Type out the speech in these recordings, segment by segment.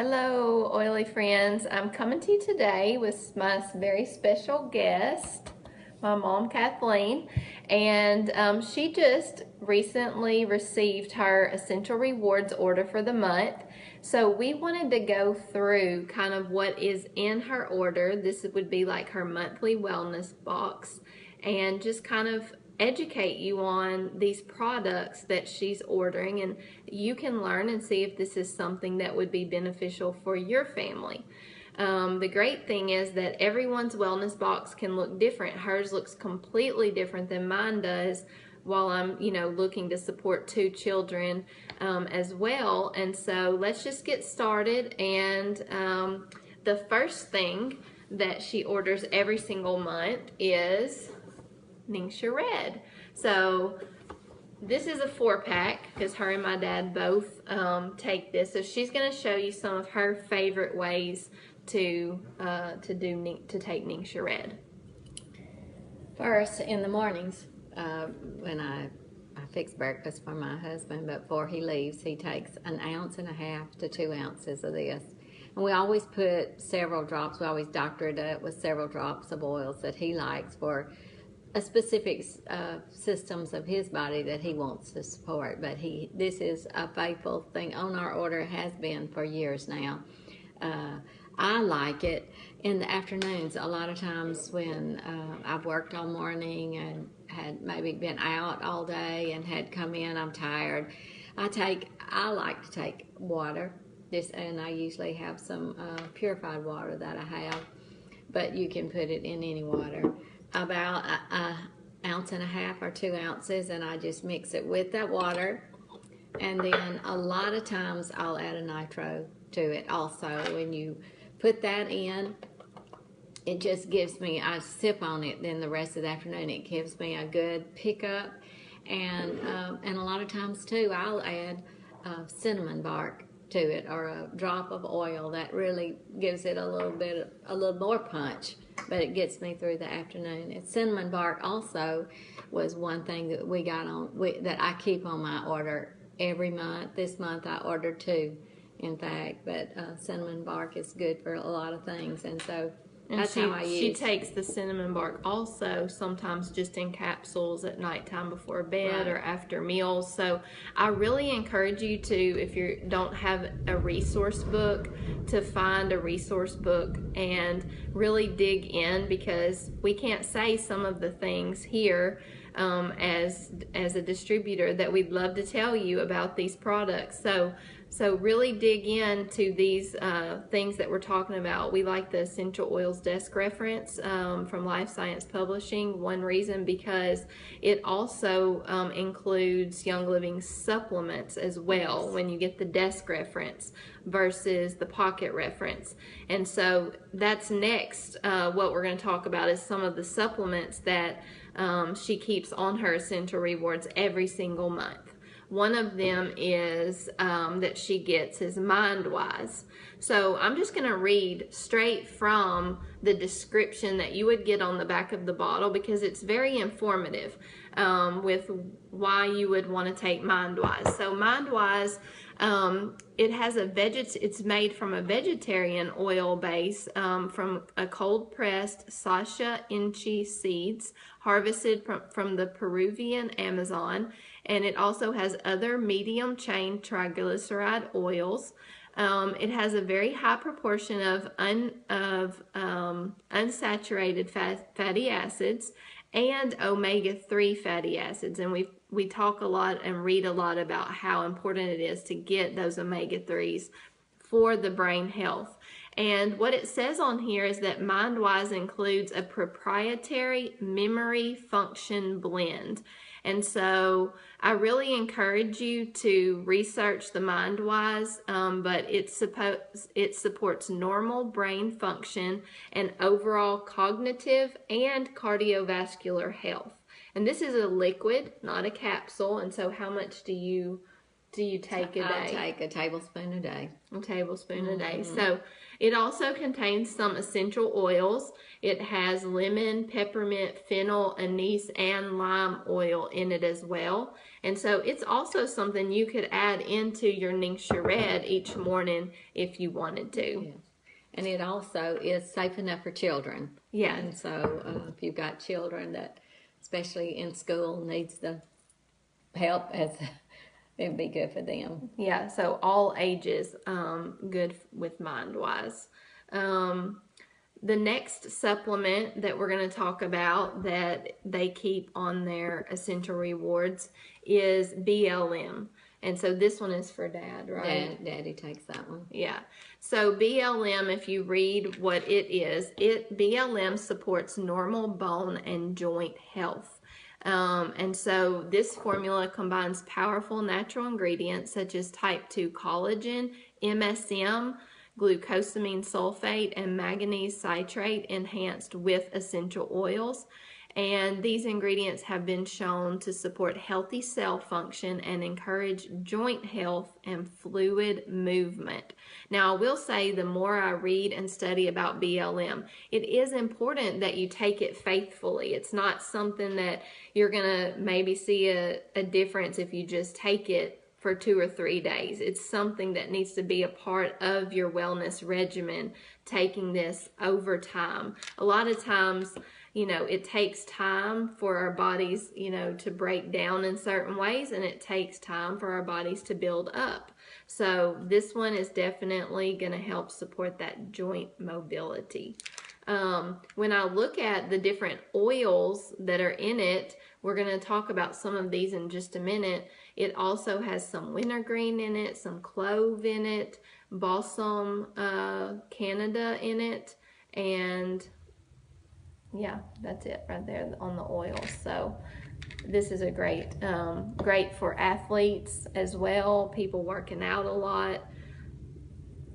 Hello, oily friends. I'm coming to you today with my very special guest, my mom, Kathleen, and she just recently received her Essential Rewards order for the month. So we wanted to go through kind of what is in her order. This would be like her monthly wellness box, and just kind of educate you on these products that she's ordering, and you can learn and see if this is something that would be beneficial for your family. The great thing is that everyone's wellness box can look different. Hers looks completely different than mine does, while I'm, looking to support 2 children as well. And so let's just get started. And the first thing that she orders every single month is NIngXia Red. So this is a 4-pack because her and my dad both take this. So she's going to show you some of her favorite ways to take NIngXia Red. First, in the mornings, when I fix breakfast for my husband, but before he leaves, he takes 1.5 ounces to 2 ounces of this. And we always put several drops. We always doctor it up with several drops of oils that he likes for a specific systems of his body that he wants to support. But this is a faithful thing on our order, has been for years now. I like it in the afternoons. A lot of times when I've worked all morning and had maybe been out all day and had come in, I'm tired. I like to take water. And I usually have some purified water that I have, but you can put it in any water. About 1.5 ounces or 2 ounces, and I just mix it with that water. And then a lot of times I'll add a nitro to it also. When you put that in, it just gives me, I sip on it, then the rest of the afternoon it gives me a good pickup. And a lot of times too, I'll add cinnamon bark to it, or a drop of oil. That really gives it a little more punch, but it gets me through the afternoon. And cinnamon bark also was one thing that we got on, that I keep on my order every month. This month I ordered 2, in fact, but cinnamon bark is good for a lot of things, and so that's how I use. She takes the cinnamon bark also sometimes just in capsules at nighttime before bed, right, or after meals. So I really encourage you to, if you don't have a resource book, to find a resource book and really dig in, because we can't say some of the things here as a distributor that we'd love to tell you about these products. So really dig into these things that we're talking about. We like the essential oils desk reference from Life Science Publishing. One reason, because it also includes Young Living supplements as well, yes, when you get the desk reference versus the pocket reference. And so that's next. What we're going to talk about is some of the supplements that she keeps on her Essential Rewards every single month. One of them is that she gets is Mindwise. So I'm just going to read straight from the description that you would get on the back of the bottle, because it's very informative with why you would want to take Mindwise. So Mindwise, it's made from a vegetarian oil base from a cold pressed Sasha Inchi seeds harvested from the Peruvian Amazon, and it also has other medium chain triglyceride oils. It has a very high proportion of unsaturated fatty acids and omega-3 fatty acids, and we talk a lot and read a lot about how important it is to get those omega-3s for the brain health. And what it says on here is that Mindwise includes a proprietary memory function blend. And so I really encourage you to research the Mindwise, but it supports normal brain function and overall cognitive and cardiovascular health. And this is a liquid, not a capsule. And so how much do you take a day? I'll take a tablespoon a day. A tablespoon a day. So, It also contains some essential oils. It has lemon, peppermint, fennel, anise, and lime oil in it as well. And so it's also something you could add into your NIngXia Red each morning if you wanted to. Yes. And it also is safe enough for children. Yeah. And so if you've got children that, especially in school, needs the help, it'd be good for them. Yeah, so all ages, good with Mindwise. The next supplement that we're going to talk about that they keep on their essential rewards is BLM. And so this one is for Dad, right? Daddy takes that one. Yeah. So BLM, if you read what it is, BLM supports normal bone and joint health. And so this formula combines powerful natural ingredients such as type 2 collagen, MSM, glucosamine sulfate, and manganese citrate enhanced with essential oils. And these ingredients have been shown to support healthy cell function and encourage joint health and fluid movement. Now, I will say the more I read and study about BLM, it is important that you take it faithfully. It's not something that you're going to maybe see a difference if you just take it for 2 or 3 days. It's something that needs to be a part of your wellness regimen, taking this over time. A lot of times, it takes time for our bodies, to break down in certain ways, and it takes time for our bodies to build up. So this one is definitely going to help support that joint mobility. When I look at the different oils that are in it, we're going to talk about some of these in just a minute. It also has some wintergreen in it, some clove in it, balsam Canada in it, and yeah, that's it right there on the oil. So this is a great for athletes as well, people working out a lot,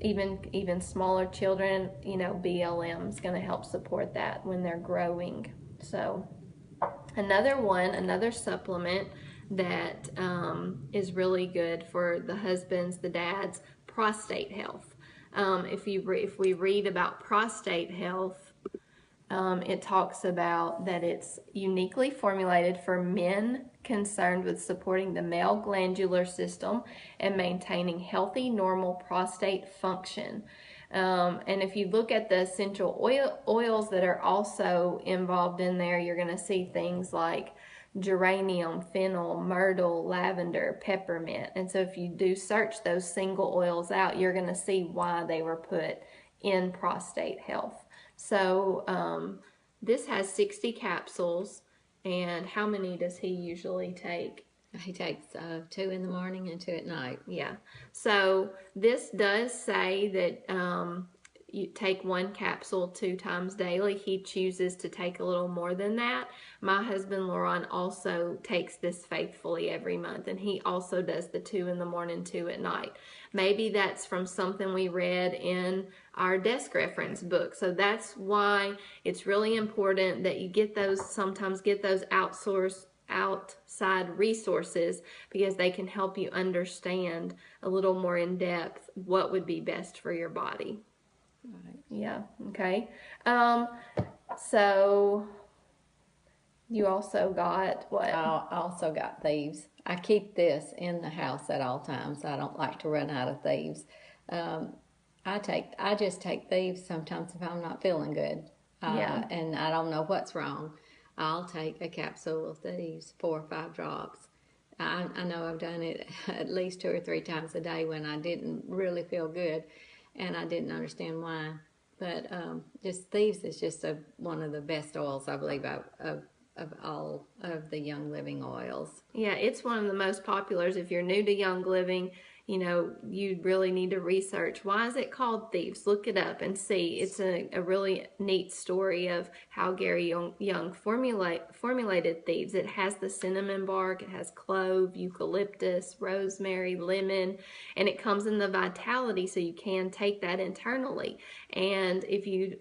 even smaller children. BLM is going to help support that when they're growing. So another supplement that is really good for the husbands, the dads, prostate health. If we read about prostate health, it talks about that it's uniquely formulated for men concerned with supporting the male glandular system and maintaining healthy, normal prostate function. And if you look at the essential oils that are also involved in there, you're going to see things like geranium, fennel, myrtle, lavender, peppermint. And so if you do search those single oils out, you're going to see why they were put in prostate health. So this has 60 capsules, and how many does he usually take? He takes 2 in the morning and 2 at night. Yeah. So this does say that you take 1 capsule 2 times daily. He chooses to take a little more than that. My husband, Laurent, also takes this faithfully every month, and he also does the 2 in the morning, 2 at night. Maybe that's from something we read in our desk reference book. So that's why it's really important that you sometimes get those outside resources, because they can help you understand a little more in depth what would be best for your body. Right. Yeah, okay. So you also got what? I also got thieves. I keep this in the house at all times. I don't like to run out of thieves. I just take thieves sometimes if I'm not feeling good. And I don't know what's wrong. I'll take a capsule of thieves, 4 or 5 drops. I know I've done it at least 2 or 3 times a day when I didn't really feel good, and I didn't understand why. But just thieves is just one of the best oils, I believe, of all of the Young Living oils. Yeah, it's one of the most popular. If you're new to Young Living, you really need to research, why is it called Thieves? Look it up and see. It's a really neat story of how Gary Young formulated Thieves. It has the cinnamon bark, it has clove, eucalyptus, rosemary, lemon, and it comes in the vitality, so you can take that internally. And if you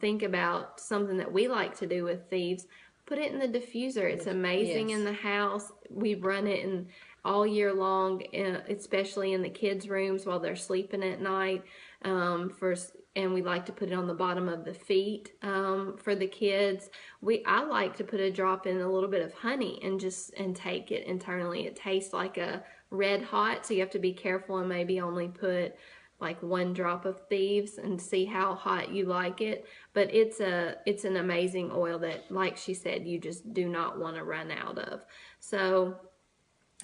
think about something that we like to do with Thieves, put it in the diffuser. It's amazing. Yes. In the house. We run it all year long, especially in the kids' rooms while they're sleeping at night, for and we like to put it on the bottom of the feet for the kids. I like to put a drop in a little bit of honey and take it internally. It tastes like a red hot, so you have to be careful and maybe only put like 1 drop of thieves and see how hot you like it. But it's an amazing oil that, like she said, you just do not want to run out of. So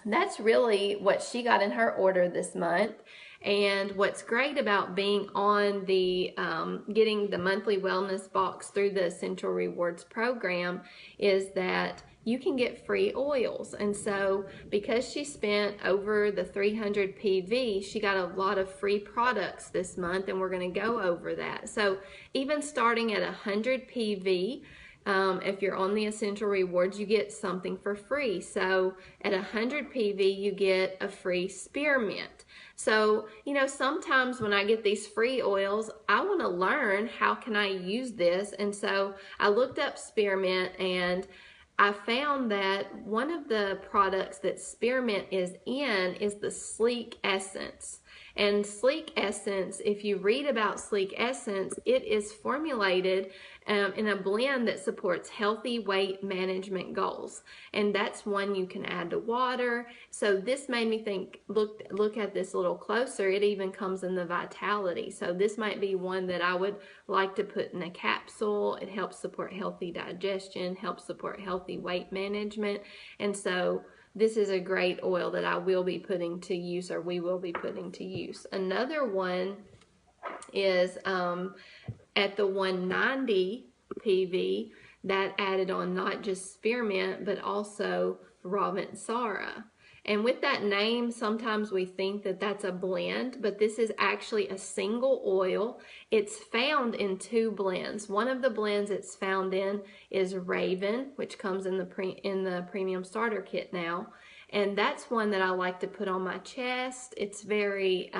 that's really what she got in her order this month. And what's great about being on the getting the monthly wellness box through the Essential Rewards program is that you can get free oils. And so because she spent over the 300 PV, she got a lot of free products this month, and we're going to go over that. So even starting at 100 PV, if you're on the Essential Rewards, you get something for free. So at 100 PV, you get a free spearmint. So, you know, sometimes when I get these free oils, I want to learn how can I use this. And so I looked up spearmint, and I found that one of the products that spearmint is in is the Sleek Essence. And Sleek Essence, if you read about Sleek Essence, it is formulated in a blend that supports healthy weight management goals. And that's one you can add to water. So this made me think, look at this a little closer. It even comes in the Vitality. So this might be one that I would like to put in a capsule. It helps support healthy digestion, helps support healthy weight management. And so this is a great oil that I will be putting to use, or we will be putting to use. Another one is at the 190 PV, that added on not just spearmint, but also Ravensara. And with that name, sometimes we think that that's a blend, but this is actually a single oil. It's found in 2 blends. One of the blends it's found in is Raven, which comes in the premium starter kit now. And that's one that I like to put on my chest. It's very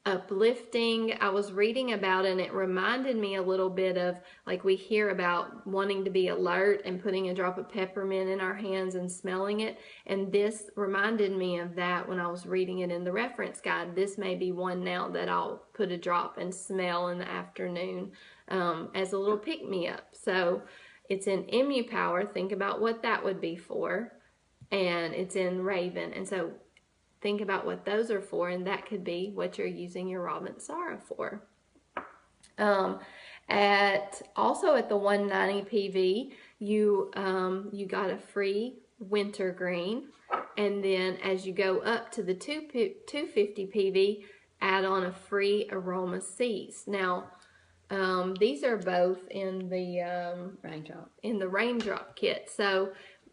uplifting. I was reading about it, and it reminded me a little bit of, like, we hear about wanting to be alert and putting a drop of peppermint in our hands and smelling it, and this reminded me of that when I was reading it in the reference guide. This may be one now that I'll put a drop and smell in the afternoon as a little pick-me-up. So it's in ImmuPower. Think about what that would be for. And it's in Raven. And so think about what those are for, and that could be what you're using your Ravensara for. Also at the 190 PV, you got a free wintergreen, and then as you go up to the 250 PV, add on a free aroma seeds. Now, these are both in the raindrop kit. So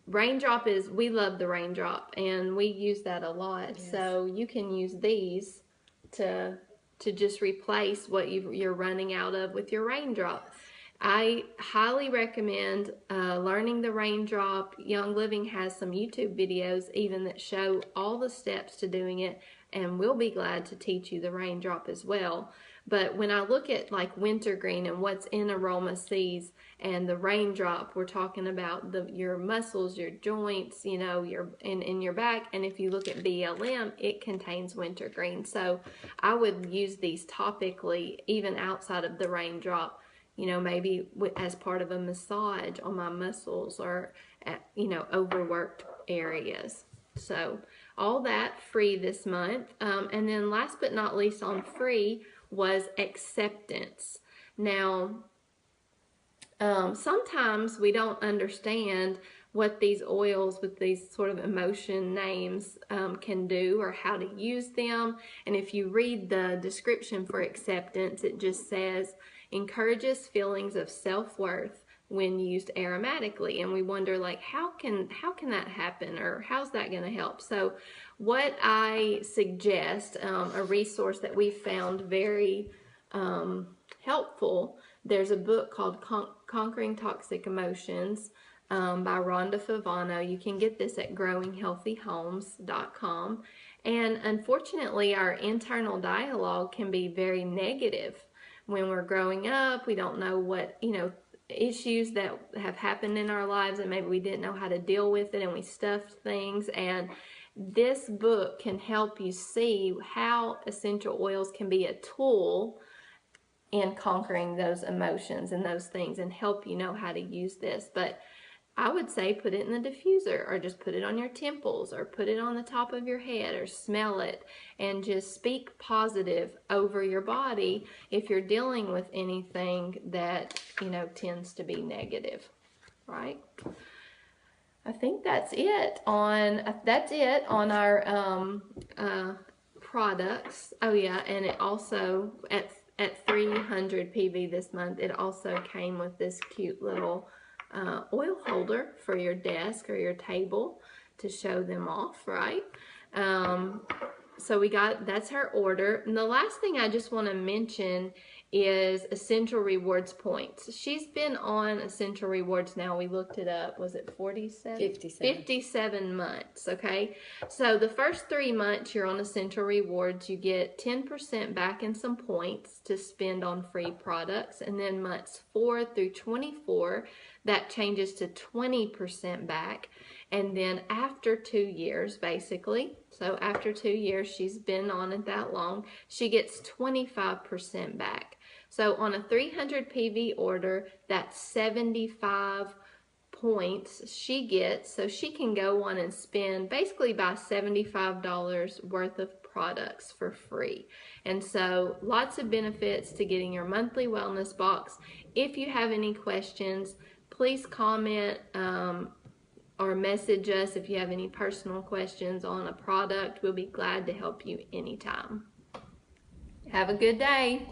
raindrop we love the raindrop, and we use that a lot. Yes. So you can use these to just replace what you're running out of with your raindrop. I highly recommend learning the raindrop. Young Living has some YouTube videos even that show all the steps to doing it, and we'll be glad to teach you the raindrop as well. But when I look at like wintergreen and what's in aroma seeds and the raindrop, we're talking about your muscles, your joints, you know, in your back. And if you look at BLM, it contains wintergreen. So I would use these topically, even outside of the raindrop, you know, maybe as part of a massage on my muscles or, you know, overworked areas. So all that free this month. And then last but not least on free was acceptance. Now, sometimes we don't understand what these oils with these sort of emotion names can do, or how to use them. And if you read the description for acceptance, it just says, encourages feelings of self-worth when used aromatically. And we wonder, like, how can that happen, or how's that going to help? So what I suggest, a resource that we found very helpful, there's a book called Conquering Toxic Emotions by Rhonda Favano. You can get this at growinghealthyhomes.com. And unfortunately, our internal dialogue can be very negative. When we're growing up, we don't know what, you know, issues that have happened in our lives, and maybe we didn't know how to deal with it, and we stuffed things. And this book can help you see how essential oils can be a tool in conquering those emotions and those things and help you know how to use this. But I would say put it in the diffuser, or just put it on your temples, or put it on the top of your head, or smell it, and just speak positive over your body if you're dealing with anything that, you know, tends to be negative, right? I think that's it on our products. Oh yeah, and it also at 300 PV this month, it also came with this cute little oil holder for your desk or your table to show them off, right? So that's her order. And the last thing I just want to mention is Essential Rewards points. She's been on Essential Rewards now. We looked it up. Was it 47? 57 months, okay? So the first 3 months you're on Essential Rewards, you get 10% back in some points to spend on free products. And then months 4 through 24, that changes to 20% back. And then after 2 years, basically, so after 2 years, she's been on it that long, she gets 25% back. So on a 300 PV order, that's 75 points she gets, so she can go on and spend, basically buy $75 worth of products for free. And so lots of benefits to getting your monthly wellness box. If you have any questions, please comment or message us if you have any personal questions on a product. We'll be glad to help you anytime. Have a good day.